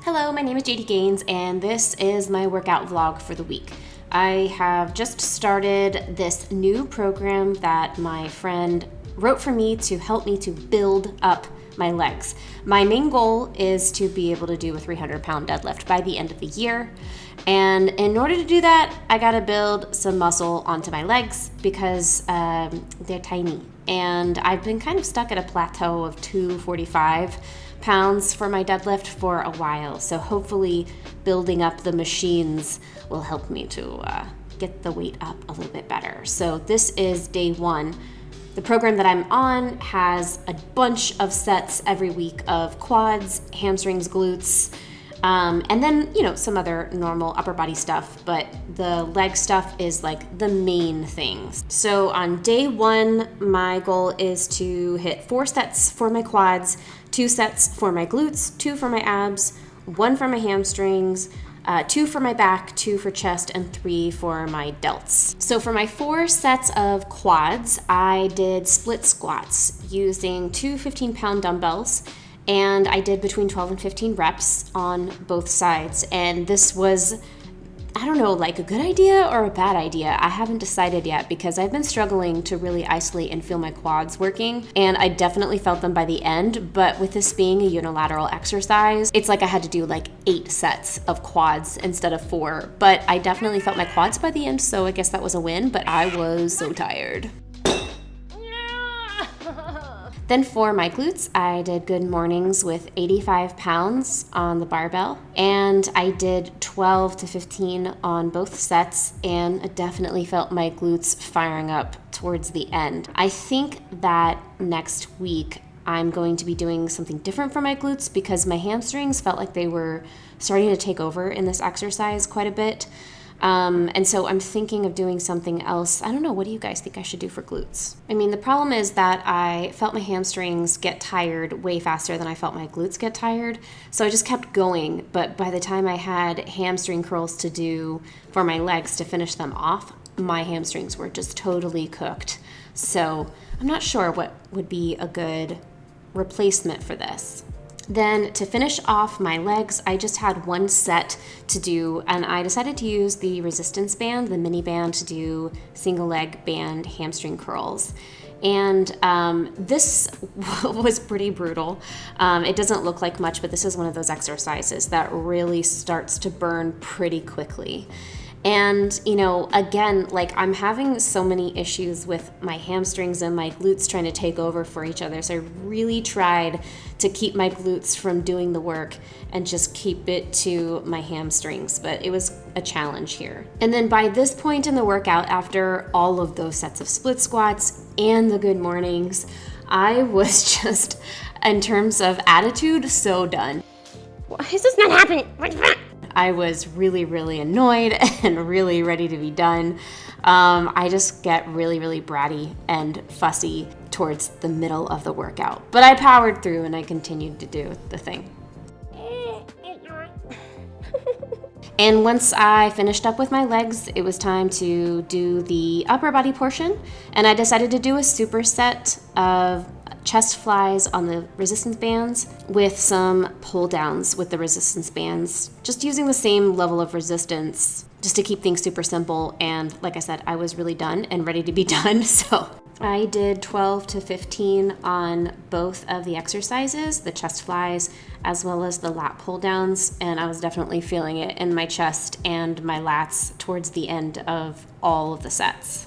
Hello, my name is Jaydigains, and this is my workout vlog for the week. I have just started this new program that my friend wrote for me to help me to build up my legs. My main goal is to be able to do a 300-pound deadlift by the end of the year. And in order to do that, I gotta build some muscle onto my legs because they're tiny. And I've been kind of stuck at a plateau of 245 pounds for my deadlift for a while. So hopefully building up the machines will help me to get the weight up a little bit better. So this is day one. The program that I'm on has a bunch of sets every week of quads, hamstrings, glutes, and then, some other normal upper body stuff, but the leg stuff is like the main things. So on day one, my goal is to hit 4 sets for my quads, 2 sets for my glutes, 2 for my abs, 1 for my hamstrings, 2 for my back, 2 for chest, and 3 for my delts. So for my 4 sets of quads, I did split squats using 2 15-pound dumbbells, and I did between 12 and 15 reps on both sides. And this was, I don't know, like a good idea or a bad idea. I haven't decided yet because I've been struggling to really isolate and feel my quads working, and I definitely felt them by the end. But with this being a unilateral exercise, it's like I had to do like 8 sets of quads instead of 4. But I definitely felt my quads by the end, so I guess that was a win, but I was so tired. Then for my glutes, I did good mornings with 85 pounds on the barbell, and I did 12 to 15 on both sets, and I definitely felt my glutes firing up towards the end. I think that next week I'm going to be doing something different for my glutes because my hamstrings felt like they were starting to take over in this exercise quite a bit. And so I'm thinking of doing something else. I don't know, what do you guys think I should do for glutes? I mean, the problem is that I felt my hamstrings get tired way faster than I felt my glutes get tired. So I just kept going, but by the time I had hamstring curls to do for my legs to finish them off, my hamstrings were just totally cooked. So I'm not sure what would be a good replacement for this. Then to finish off my legs, I just had 1 set to do, and I decided to use the resistance band, the mini band, to do single leg band hamstring curls. And this was pretty brutal. It doesn't look like much, but this is one of those exercises that really starts to burn pretty quickly. And, again, like I'm having so many issues with my hamstrings and my glutes trying to take over for each other. So I really tried to keep my glutes from doing the work and just keep it to my hamstrings. But it was a challenge here. And then by this point in the workout, after all of those sets of split squats and the good mornings, I was just, in terms of attitude, so done. Why is this not happening? I was really, really annoyed and really ready to be done. I just get really, really bratty and fussy towards the middle of the workout. But I powered through and I continued to do the thing. And once I finished up with my legs, it was time to do the upper body portion. And I decided to do a superset of chest flies on the resistance bands with some pull downs with the resistance bands, just using the same level of resistance just to keep things super simple. And like I said, I was really done and ready to be done. So I did 12 to 15 on both of the exercises, the chest flies as well as the lat pull downs. And I was definitely feeling it in my chest and my lats towards the end of all of the sets.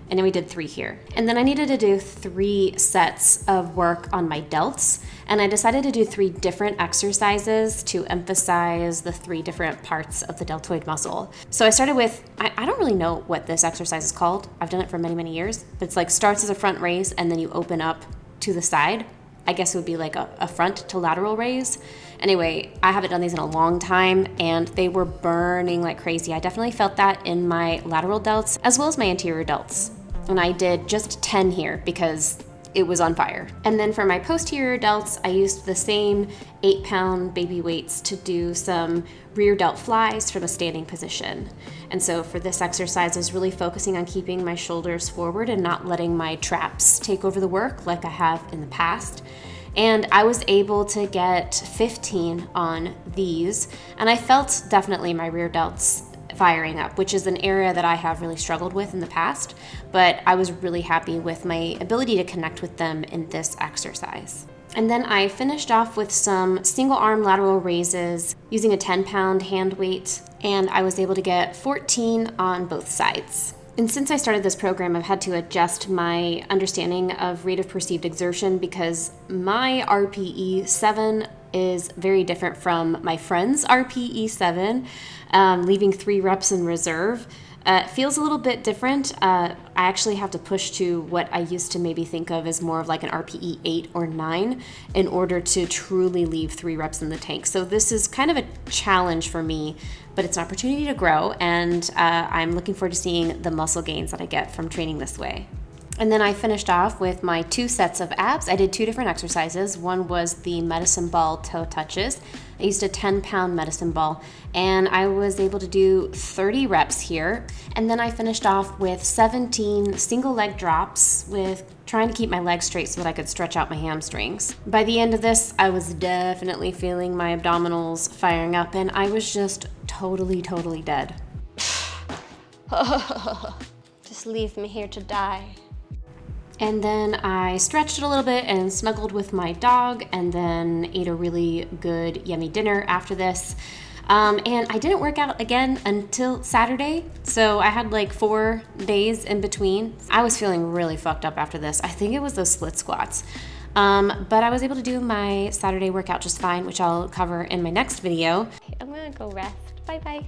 And then we did 3 here. And then I needed to do 3 sets of work on my delts. And I decided to do 3 different exercises to emphasize the 3 different parts of the deltoid muscle. So I started with, I don't really know what this exercise is called. I've done it for many, many years. But it's like starts as a front raise and then you open up to the side. I guess it would be like a front to lateral raise. Anyway, I haven't done these in a long time and they were burning like crazy. I definitely felt that in my lateral delts as well as my anterior delts. And I did just 10 here because it was on fire. And then for my posterior delts, I used the same 8-pound baby weights to do some rear delt flies from a standing position. And so for this exercise, I was really focusing on keeping my shoulders forward and not letting my traps take over the work like I have in the past. And I was able to get 15 on these, and I felt definitely my rear delts firing up, which is an area that I have really struggled with in the past, but I was really happy with my ability to connect with them in this exercise. And then I finished off with some single arm lateral raises using a 10-pound hand weight, and I was able to get 14 on both sides. And since I started this program, I've had to adjust my understanding of rate of perceived exertion because my RPE 7 is very different from my friend's RPE 7, leaving 3 reps in reserve. It feels a little bit different. I actually have to push to what I used to maybe think of as more of like an RPE 8 or 9 in order to truly leave 3 reps in the tank. So this is kind of a challenge for me, but it's an opportunity to grow, and I'm looking forward to seeing the muscle gains that I get from training this way. And then I finished off with my 2 sets of abs. I did 2 different exercises. One was the medicine ball toe touches. I used a 10-pound medicine ball, and I was able to do 30 reps here. And then I finished off with 17 single leg drops with trying to keep my legs straight so that I could stretch out my hamstrings. By the end of this, I was definitely feeling my abdominals firing up, and I was just totally dead. Just leave me here to die. And then I stretched it a little bit and snuggled with my dog, and then ate a really good, yummy dinner after this. And I didn't work out again until Saturday, so I had like 4 days in between. I was feeling really fucked up after this. I think it was those split squats. But I was able to do my Saturday workout just fine, which I'll cover in my next video. I'm gonna go rest. Bye-bye.